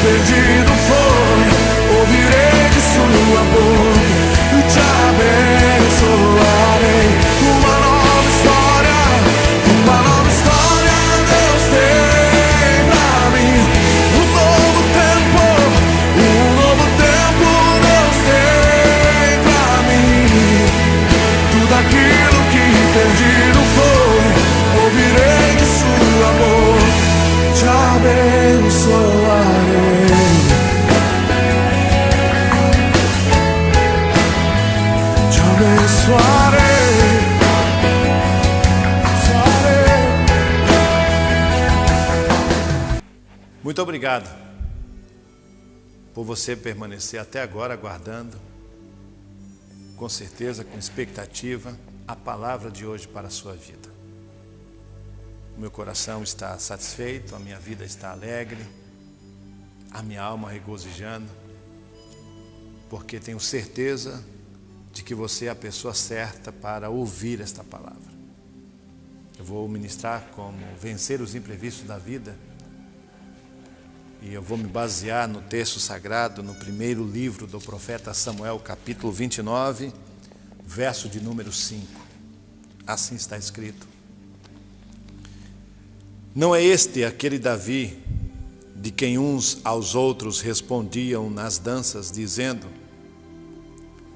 perdido foi, ouvirei de sua boca e te abençoarei. Uma nova história Deus tem pra mim. Um novo tempo Deus tem pra mim. Tudo aquilo que perdido foi, ouvirei de sua boca, te abençoarei. Te abençoarei. Muito obrigado por você permanecer até agora aguardando, com certeza, com expectativa, a palavra de hoje para a sua vida. O meu coração está satisfeito, a minha vida está alegre, a minha alma regozijando, porque tenho certeza de que você é a pessoa certa para ouvir esta palavra. Eu vou ministrar como vencer os imprevistos da vida, e eu vou me basear no texto sagrado, no primeiro livro do profeta Samuel, capítulo 29, verso de número 5. Assim está escrito: não é este aquele Davi, de quem uns aos outros respondiam nas danças, dizendo: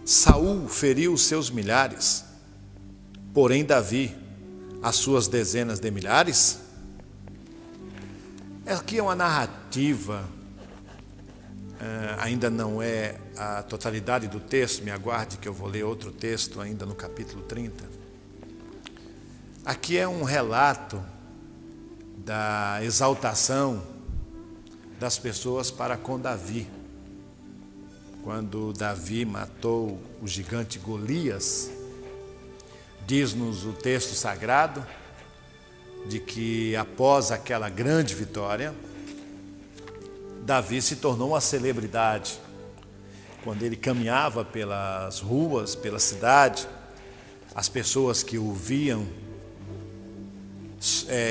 Saul feriu os seus milhares, porém Davi as suas dezenas de milhares? Aqui é uma narrativa, ainda não é a totalidade do texto, me aguarde que eu vou ler outro texto ainda no capítulo 30. Aqui é um relato da exaltação das pessoas para com Davi. Quando Davi matou o gigante Golias, diz-nos o texto sagrado de que após aquela grande vitória, Davi se tornou uma celebridade. Quando ele caminhava pelas ruas, pela cidade, as pessoas que o viam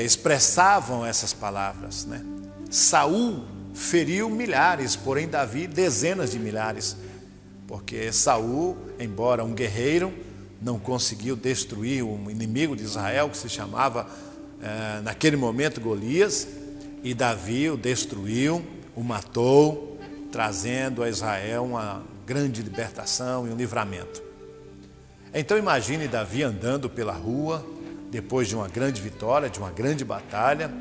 expressavam essas palavras, né? Saul feriu milhares, porém Davi dezenas de milhares, porque Saul, embora um guerreiro, não conseguiu destruir um inimigo de Israel que se chamava naquele momento Golias, e Davi o destruiu, o matou, trazendo a Israel uma grande libertação e um livramento. Então imagine Davi andando pela rua, depois de uma grande vitória, de uma grande batalha,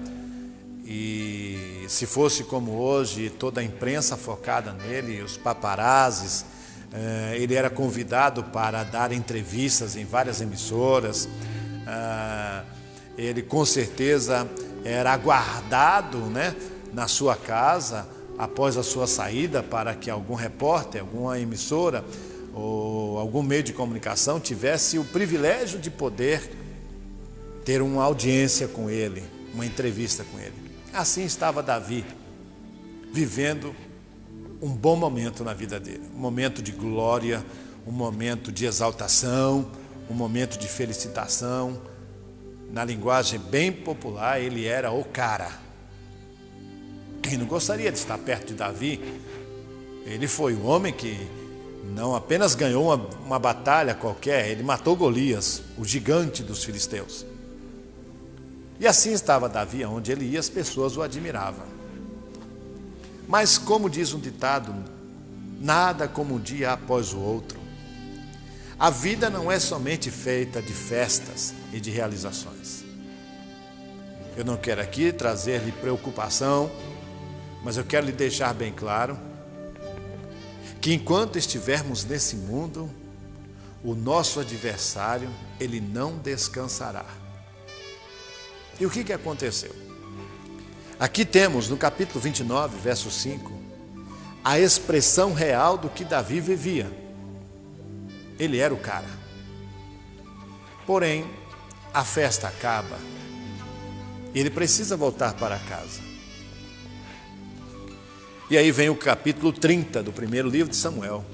e se fosse como hoje, toda a imprensa focada nele, os paparazzis, ele era convidado para dar entrevistas em várias emissoras, ele com certeza era aguardado, né, na sua casa após a sua saída, para que algum repórter, alguma emissora ou algum meio de comunicação tivesse o privilégio de poder ter uma audiência com ele, uma entrevista com ele. Assim estava Davi, vivendo um bom momento na vida dele, um momento de glória, um momento de exaltação, um momento de felicitação. Na linguagem bem popular, ele era o cara. Quem não gostaria de estar perto de Davi? Ele foi um homem que não apenas ganhou uma batalha qualquer, ele matou Golias, o gigante dos filisteus. E assim estava Davi, onde ele ia, as pessoas o admiravam. Mas como diz um ditado, nada como um dia após o outro. A vida não é somente feita de festas e de realizações. Eu não quero aqui trazer-lhe preocupação, mas eu quero lhe deixar bem claro que enquanto estivermos nesse mundo, o nosso adversário, ele não descansará. E o que aconteceu? Aqui temos no capítulo 29, verso 5, a expressão real do que Davi vivia. Ele era o cara. Porém, a festa acaba. Ele precisa voltar para casa. E aí vem o capítulo 30 do primeiro livro de Samuel.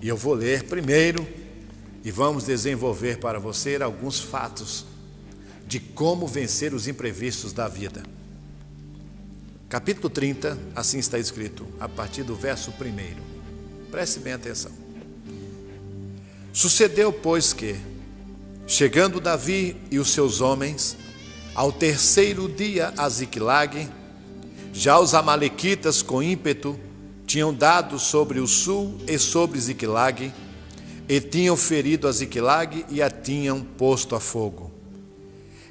E eu vou ler primeiro e vamos desenvolver para você alguns fatos de como vencer os imprevistos da vida. capítulo 30, assim está escrito, a partir do verso 1. Preste bem atenção. Sucedeu, pois, que, chegando Davi e os seus homens, ao terceiro dia a Ziclague, já os amalequitas com ímpeto tinham dado sobre o sul e sobre Ziclague, e tinham ferido a Ziclague e a tinham posto a fogo.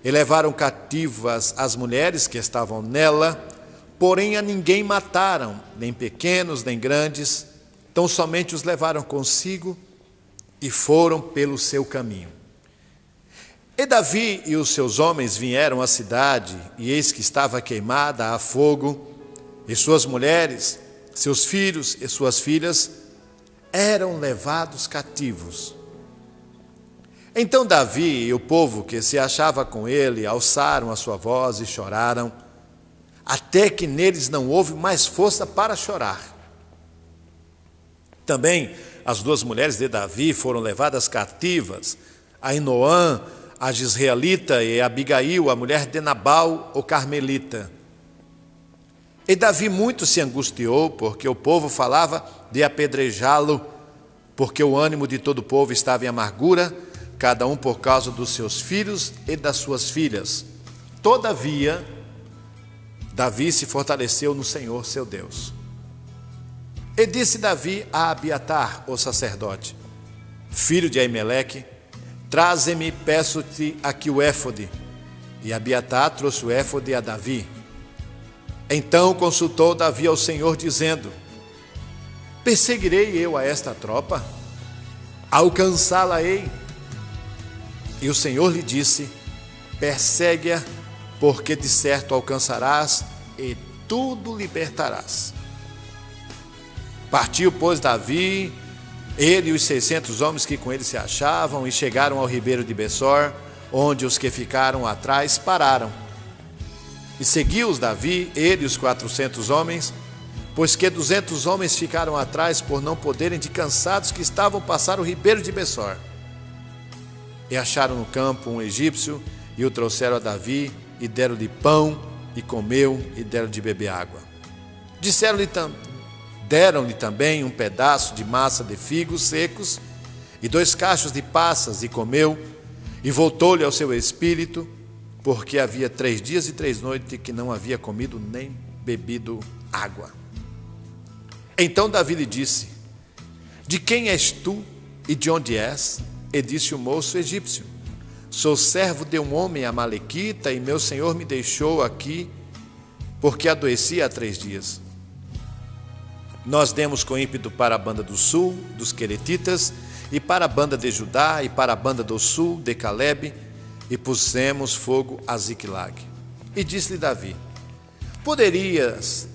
E levaram cativas as mulheres que estavam nela, porém a ninguém mataram, nem pequenos nem grandes, tão somente os levaram consigo e foram pelo seu caminho. E Davi e os seus homens vieram à cidade, e eis que estava queimada a fogo, e suas mulheres, seus filhos e suas filhas eram levados cativos. Então Davi e o povo que se achava com ele alçaram a sua voz e choraram, até que neles não houve mais força para chorar. Também as duas mulheres de Davi foram levadas cativas, Ainoã, a Gisraelita, e Abigail, a mulher de Nabal, o carmelita. E Davi muito se angustiou, porque o povo falava de apedrejá-lo, porque o ânimo de todo o povo estava em amargura, cada um por causa dos seus filhos e das suas filhas. Todavia, Davi se fortaleceu no Senhor seu Deus. E disse Davi a Abiatar, o sacerdote, filho de Aimeleque: traze-me, peço-te, aqui o éfode. E Abiatar trouxe o éfode a Davi. Então consultou Davi ao Senhor, dizendo: perseguirei eu a esta tropa? Alcançá-la-ei? E o Senhor lhe disse: persegue-a, porque de certo alcançarás e tudo libertarás. Partiu, pois, Davi, ele e os 600 homens que com ele se achavam, e chegaram ao ribeiro de Bessor, onde os que ficaram atrás pararam. E seguiu-os Davi, ele e os 400 homens, pois que 200 homens ficaram atrás por não poderem, de cansados que estavam, passar o ribeiro de Bessor. E acharam no campo um egípcio, e o trouxeram a Davi, e deram-lhe pão, e comeu, e deram de beber água. Deram-lhe também um pedaço de massa de figos secos, e 2 cachos de passas, e comeu, e voltou-lhe ao seu espírito, porque havia 3 dias e 3 noites que não havia comido nem bebido água. Então Davi lhe disse: de quem és tu e de onde és? E disse o moço egípcio: sou servo de um homem amalequita, e meu senhor me deixou aqui, porque adoeci há 3 dias. Nós demos com ímpeto para a banda do sul, dos queretitas, e para a banda de Judá, e para a banda do sul, de Calebe, e pusemos fogo a Ziclague. E disse-lhe Davi: poderias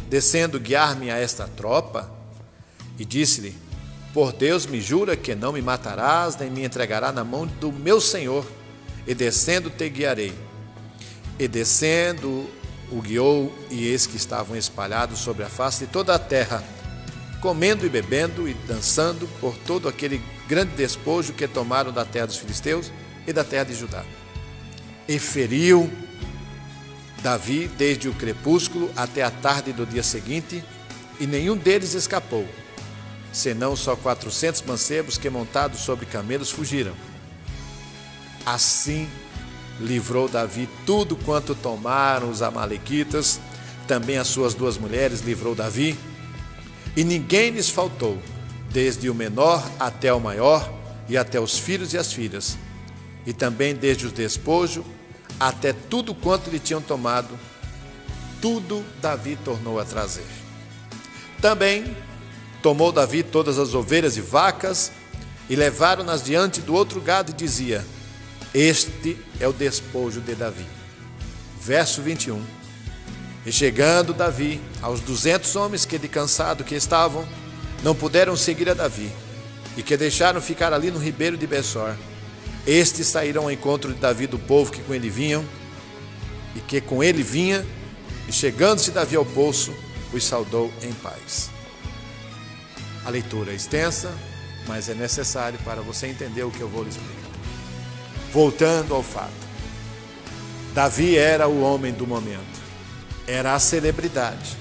descendo, guiar-me a esta tropa? E disse-lhe: por Deus me jura que não me matarás, nem me entregará na mão do meu senhor, e descendo te guiarei. E descendo o guiou, e eis que estavam espalhados sobre a face de toda a terra, comendo e bebendo e dançando por todo aquele grande despojo que tomaram da terra dos filisteus e da terra de Judá. E feriu Davi desde o crepúsculo até a tarde do dia seguinte, e nenhum deles escapou, senão só 400 mancebos que, montados sobre camelos, fugiram. Assim livrou Davi tudo quanto tomaram os amalequitas, também as suas 2 mulheres livrou Davi, e ninguém lhes faltou, desde o menor até o maior, e até os filhos e as filhas, e também desde o despojo até tudo quanto lhe tinham tomado, tudo Davi tornou a trazer. Também tomou Davi todas as ovelhas e vacas, e levaram-nas diante do outro gado, e dizia: este é o despojo de Davi. Verso 21. E chegando Davi aos 200 homens que de cansado que estavam, não puderam seguir a Davi, e que deixaram ficar ali no ribeiro de Bessor, estes saíram ao encontro de Davi do povo que com ele vinham, e que com ele vinha, e chegando-se Davi ao poço, os saudou em paz. A leitura é extensa, mas é necessário para você entender o que eu vou lhe explicar. Voltando ao fato, Davi era o homem do momento. era a celebridade.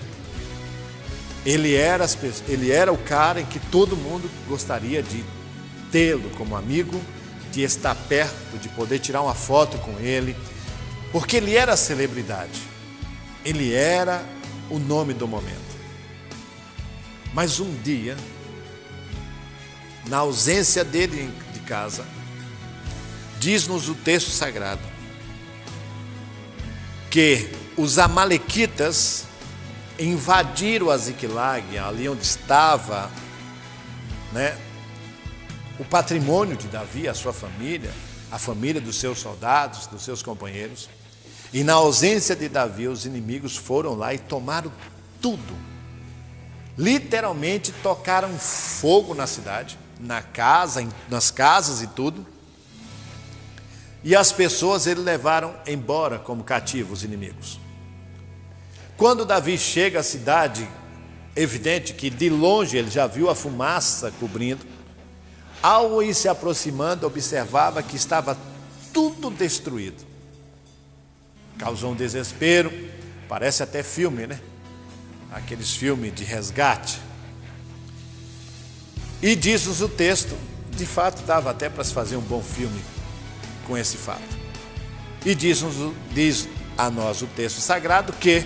Ele era o cara em que todo mundo gostaria de tê-lo como amigo, de estar perto, de poder tirar uma foto com ele, porque ele era a celebridade. Ele era o nome do momento. Mas um dia, na ausência dele de casa, diz-nos o texto sagrado que os amalequitas invadiram a Ziclag, ali onde estava, o patrimônio de Davi, a sua família, a família dos seus soldados, dos seus companheiros. E na ausência de Davi, os inimigos foram lá e tomaram tudo. Literalmente tocaram fogo na cidade, nas casas e tudo. E as pessoas eles levaram embora como cativos os inimigos. Quando Davi chega à cidade, evidente que de longe ele já viu a fumaça cobrindo. Ao ir se aproximando, observava que estava tudo destruído. Causou um desespero, parece até filme, Aqueles filmes de resgate. E diz-nos o texto, de fato dava até para se fazer um bom filme com esse fato. E diz a nós o texto sagrado que,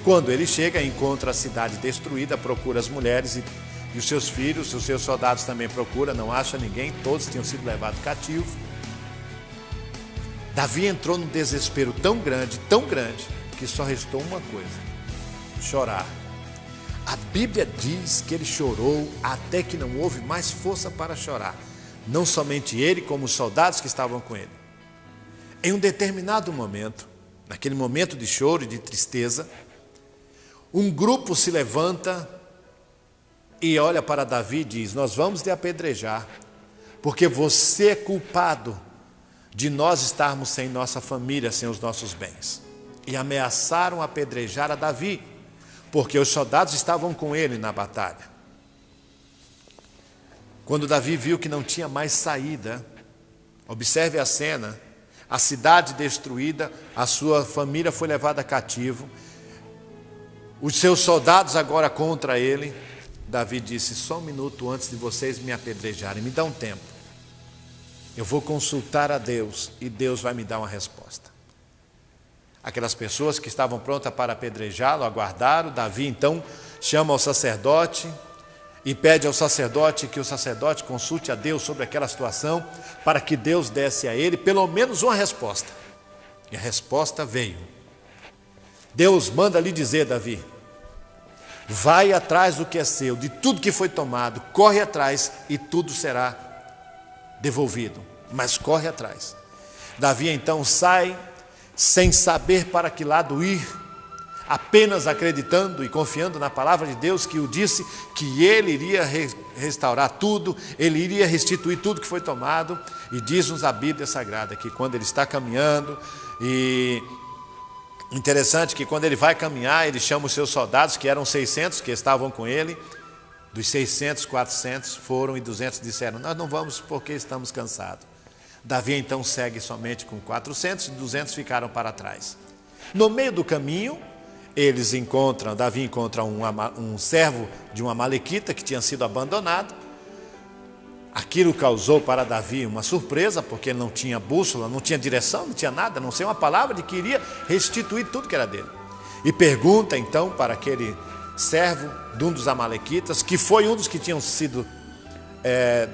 quando ele chega, encontra a cidade destruída, procura as mulheres e os seus filhos, os seus soldados também procura, não acha ninguém, todos tinham sido levados cativos. Davi entrou num desespero tão grande, que só restou uma coisa: chorar. A Bíblia diz que ele chorou até que não houve mais força para chorar. Não somente ele, como os soldados que estavam com ele. Em um determinado momento, naquele momento de choro e de tristeza, um grupo se levanta e olha para Davi e diz: nós vamos te apedrejar, porque você é culpado de nós estarmos sem nossa família, sem os nossos bens. E ameaçaram apedrejar a Davi, porque os soldados estavam com ele na batalha. Quando Davi viu que não tinha mais saída, observe a cena, a cidade destruída, a sua família foi levada cativo, os seus soldados agora contra ele. Davi disse: só um minuto antes de vocês me apedrejarem, me dá um tempo. Eu vou consultar a Deus e Deus vai me dar uma resposta. Aquelas pessoas que estavam prontas para apedrejá-lo aguardaram. Davi então chama o sacerdote e pede ao sacerdote que o sacerdote consulte a Deus sobre aquela situação, para que Deus desse a ele pelo menos uma resposta. E a resposta veio. Deus manda lhe dizer: Davi, vai atrás do que é seu, de tudo que foi tomado, corre atrás e tudo será devolvido, mas corre atrás. Davi então sai, sem saber para que lado ir, apenas acreditando e confiando na palavra de Deus, que o disse que ele iria restaurar tudo, ele iria restituir tudo que foi tomado. E diz-nos a Bíblia Sagrada que quando ele está caminhando, e interessante que quando ele vai caminhar, ele chama os seus soldados, que eram 600 que estavam com ele. Dos 600, 400 foram e 200 disseram: nós não vamos porque estamos cansados. Davi então segue somente com 400 e 200 ficaram para trás. No meio do caminho, Davi encontra um servo de uma amalequita que tinha sido abandonado. Aquilo causou para Davi uma surpresa, porque ele não tinha bússola, não tinha direção, não tinha nada, a não ser uma palavra de que iria restituir tudo que era dele. E pergunta então para aquele servo de um dos amalequitas, que foi um dos que tinham sido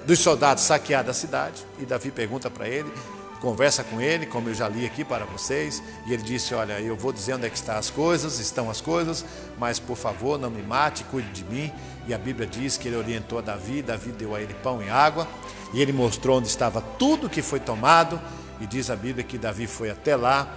dos soldados saqueado a cidade. E Davi pergunta para ele, conversa com ele, como eu já li aqui para vocês, e ele disse: olha, eu vou dizer onde é que estão as coisas, mas por favor não me mate, cuide de mim. E a Bíblia diz que ele orientou a Davi deu a ele pão e água, e ele mostrou onde estava tudo que foi tomado. E diz a Bíblia que Davi foi até lá,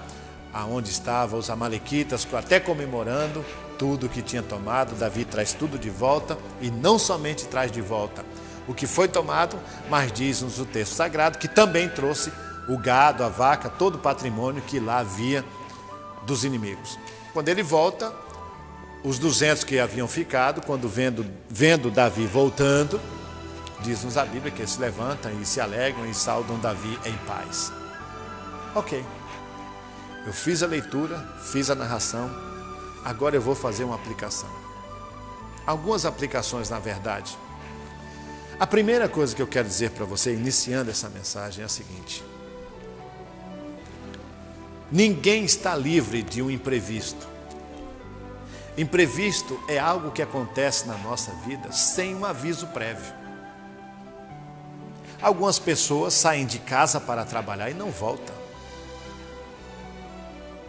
aonde estavam os amalequitas, até comemorando tudo que tinha tomado. Davi traz tudo de volta, e não somente traz de volta o que foi tomado, mas diz-nos o texto sagrado que também trouxe o gado, a vaca, todo o patrimônio que lá havia dos inimigos. Quando ele volta, os 200 que haviam ficado, quando vendo Davi voltando, diz-nos a Bíblia que eles se levantam e se alegram e saudam Davi em paz. Ok, eu fiz a leitura, fiz a narração, Agora eu vou fazer uma aplicação. Algumas aplicações, na verdade. A primeira coisa que eu quero dizer para você, iniciando essa mensagem, é a seguinte: ninguém está livre de um imprevisto. Imprevisto é algo que acontece na nossa vida sem um aviso prévio. Algumas pessoas saem de casa para trabalhar e não voltam.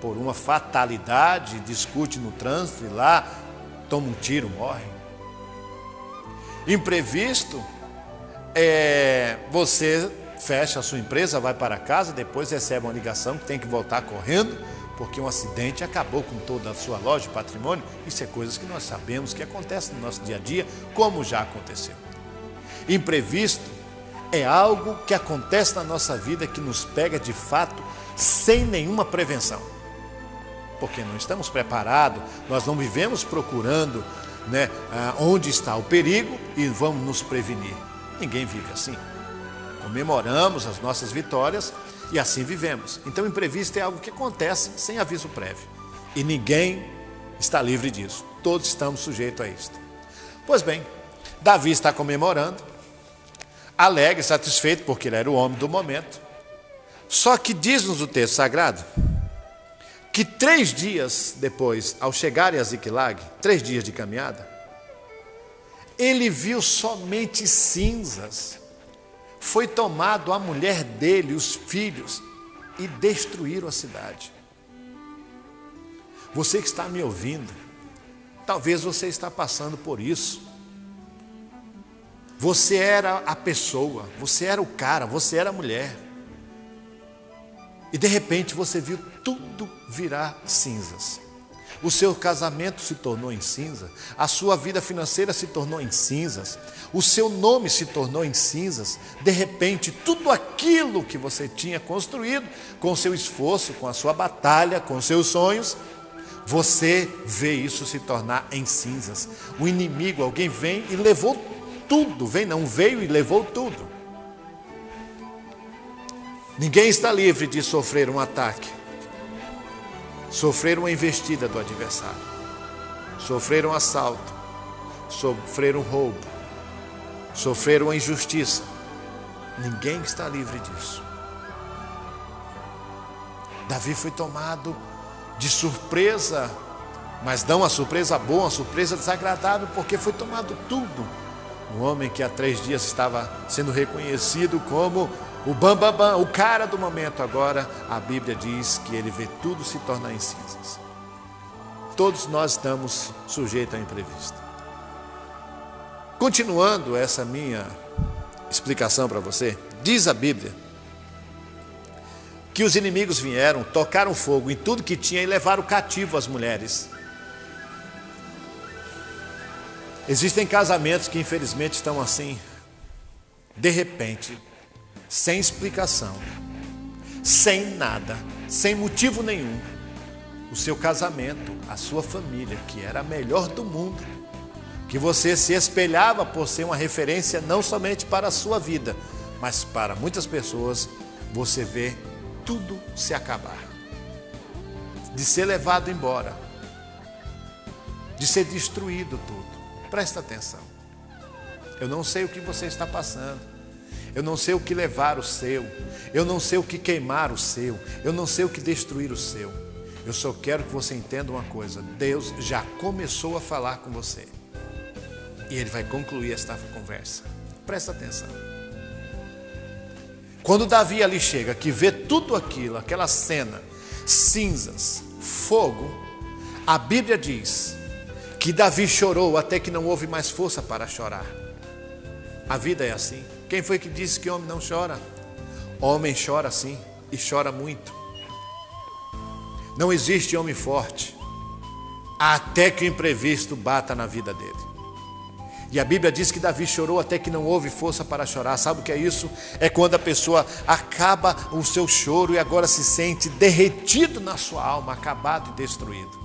Por uma fatalidade, discute no trânsito e lá toma um tiro, morre. Imprevisto é você fecha a sua empresa, vai para casa, depois recebe uma ligação que tem que voltar correndo, porque um acidente acabou com toda a sua loja, patrimônio. Isso é coisas que nós sabemos que acontecem no nosso dia a dia, como já aconteceu. Imprevisto é algo que acontece na nossa vida que nos pega de fato sem nenhuma prevenção. Porque não estamos preparados, nós não vivemos procurando, onde está o perigo e vamos nos prevenir. Ninguém vive assim. Comemoramos as nossas vitórias e assim vivemos. Então, imprevisto é algo que acontece sem aviso prévio. E ninguém está livre disso. Todos estamos sujeitos a isso. Pois bem, Davi está comemorando, alegre, satisfeito, porque ele era o homem do momento. Só que diz-nos o texto sagrado que 3 dias depois, ao chegarem a Ziclag, 3 dias de caminhada, ele viu somente cinzas. Foi tomado a mulher dele, os filhos, e destruíram a cidade. Você que está me ouvindo, talvez você está passando por isso. Você era a pessoa, você era o cara, você era a mulher. E de repente você viu tudo virar cinzas. O seu casamento se tornou em cinza, a sua vida financeira se tornou em cinzas, o seu nome se tornou em cinzas. De repente, tudo aquilo que você tinha construído, com o seu esforço, com a sua batalha, com os seus sonhos, você vê isso se tornar em cinzas. O inimigo, alguém vem e levou tudo, veio e levou tudo. Ninguém está livre de sofrer um ataque, sofrer uma investida do adversário, sofrer um assalto, sofrer um roubo, sofrer uma injustiça. Ninguém está livre disso. Davi foi tomado de surpresa, mas não uma surpresa boa, uma surpresa desagradável, porque foi tomado tudo. Um homem que há 3 dias estava sendo reconhecido como o bambambam, o cara do momento, agora a Bíblia diz que ele vê tudo se tornar em cinzas. Todos nós estamos sujeitos a imprevisto. Continuando essa minha explicação para você, diz a Bíblia que os inimigos vieram, tocaram fogo em tudo que tinha e levaram cativo as mulheres. Existem casamentos que infelizmente estão assim, de repente, sem explicação, sem nada, sem motivo nenhum. O seu casamento, a sua família, que era a melhor do mundo, que você se espelhava por ser uma referência não somente para a sua vida, mas para muitas pessoas, você vê tudo se acabar, de ser levado embora, de ser destruído tudo. Presta atenção. Eu não sei o que você está passando. Eu não sei o que levar o seu. Eu não sei o que queimar o seu. Eu não sei o que destruir o seu. Eu só quero que você entenda uma coisa. Deus já começou a falar com você. E Ele vai concluir esta conversa. Presta atenção. Quando Davi ali chega, que vê tudo aquilo, aquela cena, cinzas, fogo, a Bíblia diz que Davi chorou até que não houve mais força para chorar. A vida é assim. Quem foi que disse que homem não chora? Homem chora sim, e chora muito. Não existe homem forte até que o imprevisto bata na vida dele. E a Bíblia diz que Davi chorou até que não houve força para chorar. Sabe o que é isso? É quando a pessoa acaba o seu choro e agora se sente derretido na sua alma, acabado e destruído.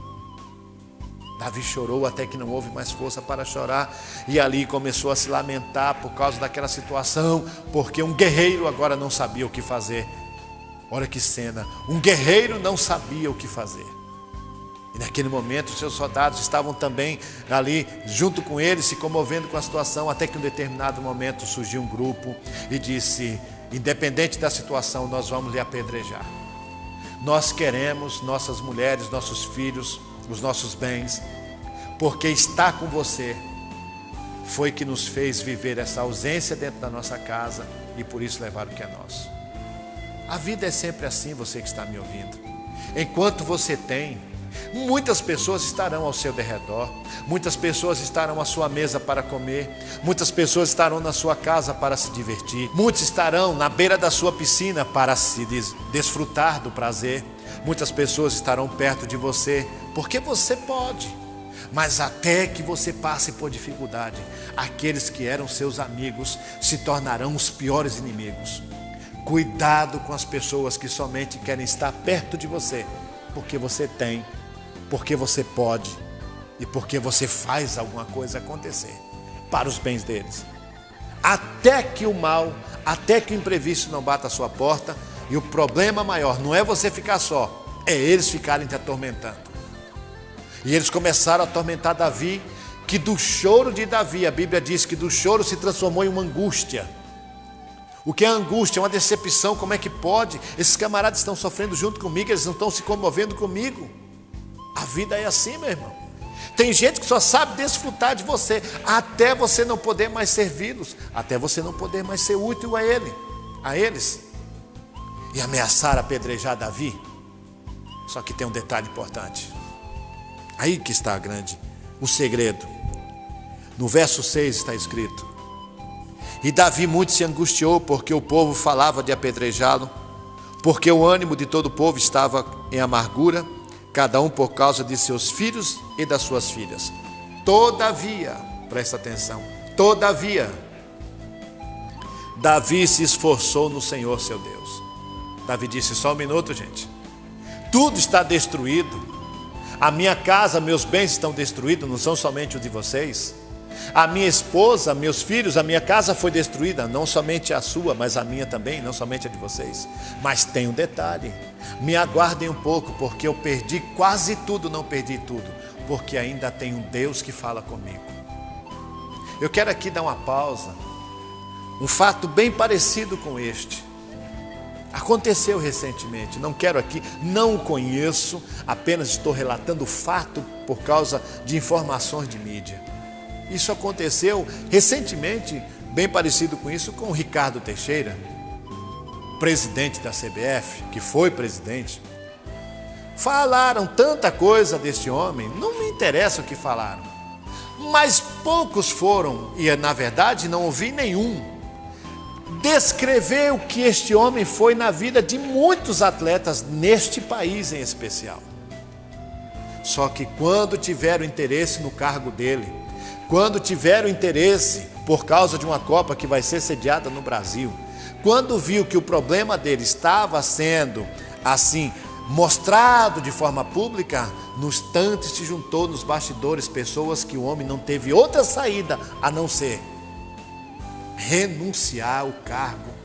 Davi chorou até que não houve mais força para chorar, e ali começou a se lamentar por causa daquela situação, porque um guerreiro agora não sabia o que fazer. Olha que cena, um guerreiro não sabia o que fazer. E naquele momento os seus soldados estavam também ali junto com ele, se comovendo com a situação, até que em um determinado momento surgiu um grupo e disse: independente da situação, nós vamos lhe apedrejar. Nós queremos nossas mulheres, nossos filhos, os nossos bens, porque está com você foi que nos fez viver essa ausência dentro da nossa casa e por isso levar o que é nosso. A vida é sempre assim, você que está me ouvindo. Enquanto você tem, muitas pessoas estarão ao seu derredor, muitas pessoas estarão à sua mesa para comer, muitas pessoas estarão na sua casa para se divertir, muitos estarão na beira da sua piscina para se desfrutar do prazer, muitas pessoas estarão perto de você, porque você pode. Mas até que você passe por dificuldade, aqueles que eram seus amigos se tornarão os piores inimigos. Cuidado com as pessoas que somente querem estar perto de você, porque você tem, porque você pode e porque você faz alguma coisa acontecer para os bens deles. Até que o mal, até que o imprevisto não bata a sua porta, e o problema maior não é você ficar só, é eles ficarem te atormentando. E eles começaram a atormentar Davi, que do choro de Davi, a Bíblia diz que do choro se transformou em uma angústia. O que é angústia? É uma decepção. Como é que pode? Esses camaradas estão sofrendo junto comigo, eles não estão se comovendo comigo. A vida é assim, meu irmão. Tem gente que só sabe desfrutar de você, até você não poder mais servi-los, até você não poder mais ser útil a eles. E ameaçar apedrejar Davi. Só que tem um detalhe importante. Aí que está o segredo. No verso 6 está escrito: e Davi muito se angustiou, porque o povo falava de apedrejá-lo, porque o ânimo de todo o povo estava em amargura, cada um por causa de seus filhos e das suas filhas. Todavia, presta atenção, todavia, Davi se esforçou no Senhor seu Deus. Davi disse: só um minuto, gente, tudo está destruído. A minha casa, meus bens estão destruídos, não são somente os de vocês. A minha esposa, meus filhos, a minha casa foi destruída, não somente a sua, mas a minha também, não somente a de vocês. Mas tem um detalhe: me aguardem um pouco, porque eu perdi quase tudo, não perdi tudo, porque ainda tem um Deus que fala comigo. Eu quero aqui dar uma pausa. Um fato bem parecido com este aconteceu recentemente. Não quero aqui, não o conheço, apenas estou relatando o fato por causa de informações de mídia. Isso aconteceu recentemente, bem parecido com isso, com o Ricardo Teixeira, presidente da CBF, que foi presidente. Falaram tanta coisa deste homem, não me interessa o que falaram, mas poucos foram, e na verdade não ouvi nenhum, descrever o que este homem foi na vida de muitos atletas neste país em especial. Só que quando tiveram interesse no cargo dele, quando tiveram interesse por causa de uma Copa que vai ser sediada no Brasil, quando viu que o problema dele estava sendo assim mostrado de forma pública, no instante se juntou nos bastidores pessoas que o homem não teve outra saída a não ser renunciar ao cargo.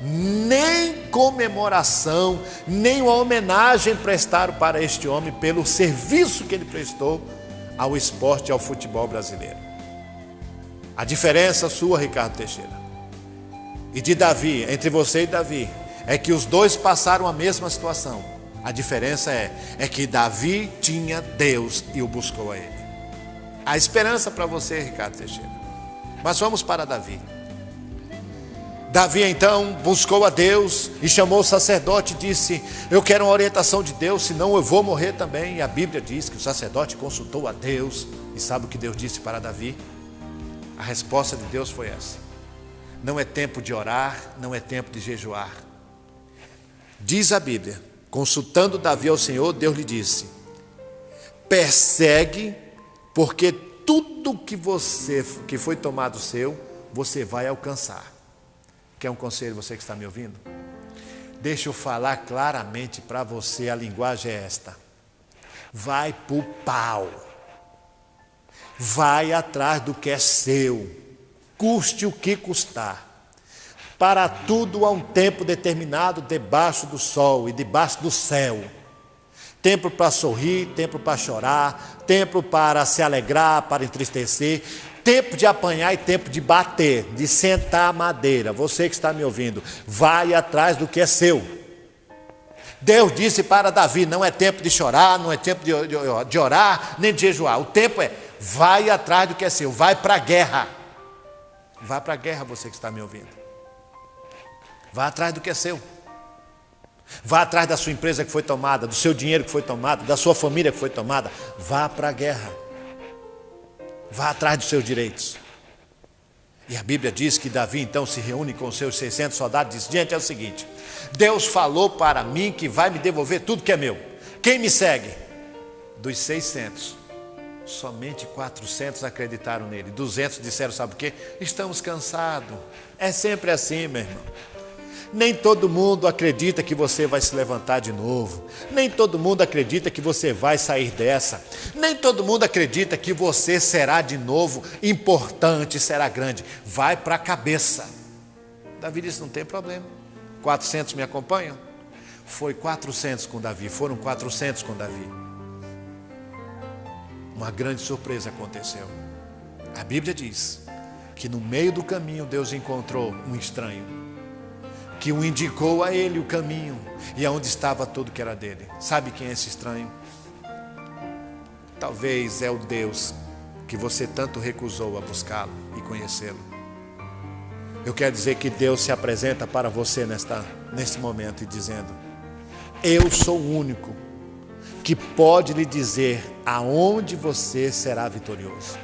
Nem comemoração, nem uma homenagem prestaram para este homem pelo serviço que ele prestou ao esporte e ao futebol brasileiro. A diferença sua, Ricardo Teixeira, e de Davi, entre você e Davi, é que os dois passaram a mesma situação. A diferença é que Davi tinha Deus e o buscou a ele. A esperança para você, Ricardo Teixeira. Mas vamos para Davi. Davi então buscou a Deus e chamou o sacerdote e disse: eu quero uma orientação de Deus, senão eu vou morrer também. E a Bíblia diz que o sacerdote consultou a Deus. E sabe o que Deus disse para Davi? A resposta de Deus foi essa: não é tempo de orar, não é tempo de jejuar. Diz a Bíblia, consultando Davi ao Senhor, Deus lhe disse: persegue, porque tudo que foi tomado seu, você vai alcançar. Quer um conselho, você que está me ouvindo? Deixa eu falar claramente para você, a linguagem é esta: vai pro pau, vai atrás do que é seu, custe o que custar. Para tudo há um tempo determinado debaixo do sol e debaixo do céu. Tempo para sorrir, tempo para chorar, tempo para se alegrar, para entristecer, tempo de apanhar e tempo de bater, de sentar a madeira. Você que está me ouvindo, vai atrás do que é seu. Deus disse para Davi, não é tempo de chorar, não é tempo de orar, nem de jejuar. O tempo é, vai atrás do que é seu, vai para a guerra. Vai para a guerra, você que está me ouvindo. Vai atrás do que é seu. Vá atrás da sua empresa que foi tomada, do seu dinheiro que foi tomado, da sua família que foi tomada. Vá para a guerra. Vá atrás dos seus direitos. E a Bíblia diz que Davi então se reúne com os seus 600 soldados e diz, gente, é o seguinte, Deus falou para mim que vai me devolver tudo que é meu. Quem me segue? Dos 600, somente 400 acreditaram nele. 200 disseram, sabe o quê? Estamos cansados. É sempre assim, meu irmão. Nem todo mundo acredita que você vai se levantar de novo. Nem todo mundo acredita que você vai sair dessa. Nem todo mundo acredita que você será de novo importante, será grande. Vai para a cabeça. Davi disse, não tem problema. 400 me acompanham? Foi 400 com Davi, foram 400 com Davi. Uma grande surpresa aconteceu. A Bíblia diz que no meio do caminho Deus encontrou um estranho, que o indicou a ele o caminho e aonde estava tudo que era dele. Sabe quem é esse estranho? Talvez é o Deus que você tanto recusou a buscá-lo e conhecê-lo. Eu quero dizer que Deus se apresenta para você neste momento e dizendo, eu sou o único que pode lhe dizer aonde você será vitorioso.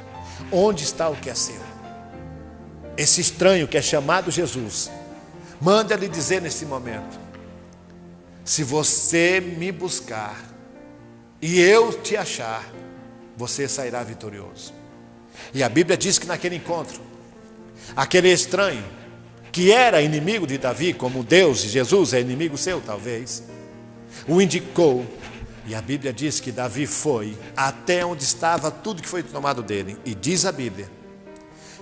Onde está o que é seu? Esse estranho que é chamado Jesus, manda lhe dizer nesse momento, se você me buscar e eu te achar, você sairá vitorioso. E a Bíblia diz que naquele encontro, aquele estranho, que era inimigo de Davi, como Deus e Jesus é inimigo seu talvez, o indicou, e a Bíblia diz que Davi foi até onde estava tudo que foi tomado dele, e diz a Bíblia,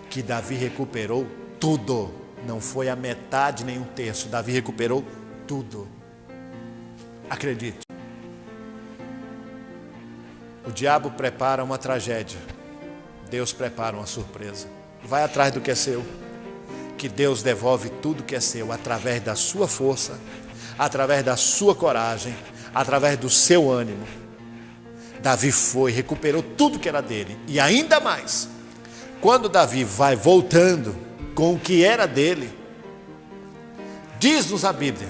que Davi recuperou tudo, não foi a metade nem um terço, Davi recuperou tudo. Acredite, o diabo prepara uma tragédia, Deus prepara uma surpresa. Vai atrás do que é seu, que Deus devolve tudo que é seu, através da sua força, através da sua coragem, através do seu ânimo. Davi foi, recuperou tudo que era dele, e ainda mais, quando Davi vai voltando com o que era dele, diz-nos a Bíblia,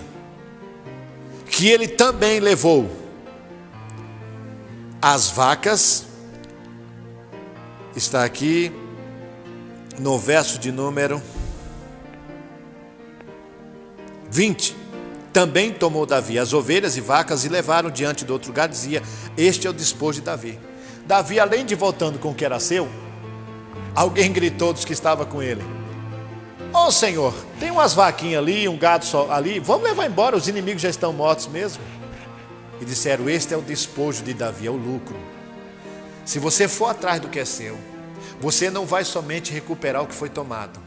que ele também levou as vacas, está aqui no verso de número 20, também tomou Davi as ovelhas e vacas e levaram diante do outro lugar, dizia, este é o despojo de Davi. Davi, além de voltando com o que era seu, alguém gritou dos que estava com ele, ô Senhor, tem umas vaquinhas ali, um gado só ali, vamos levar embora, os inimigos já estão mortos mesmo. E disseram, este é o despojo de Davi, é o lucro. Se você for atrás do que é seu, você não vai somente recuperar o que foi tomado,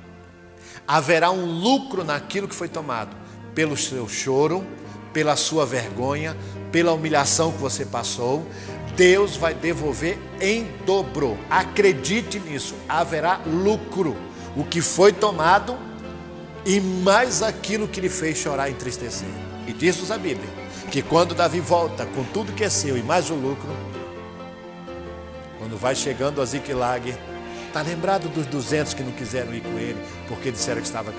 haverá um lucro naquilo que foi tomado, pelo seu choro, pela sua vergonha, pela humilhação que você passou. Deus vai devolver em dobro, acredite nisso, haverá lucro, o que foi tomado e mais aquilo que lhe fez chorar e entristecer. E diz-nos a Bíblia, que quando Davi volta com tudo que é seu e mais o lucro, quando vai chegando a Ziclag, está lembrado dos 200 que não quiseram ir com ele, porque disseram que estavam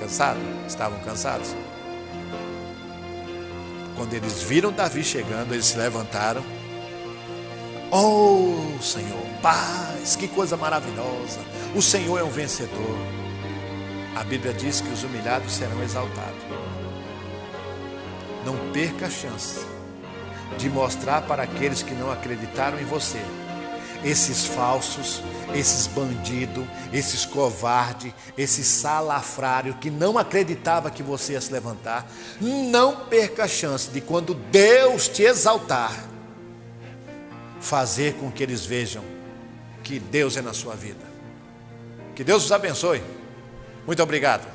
cansados? Quando eles viram Davi chegando, eles se levantaram. Oh Senhor, paz, que coisa maravilhosa, o Senhor é um vencedor. A Bíblia diz que os humilhados serão exaltados. Não perca a chance de mostrar para aqueles que não acreditaram em você, esses falsos, esses bandidos, esses covardes, esses salafrários que não acreditavam que você ia se levantar. Não perca a chance de, quando Deus te exaltar, fazer com que eles vejam que Deus é na sua vida. Que Deus os abençoe. Muito obrigado.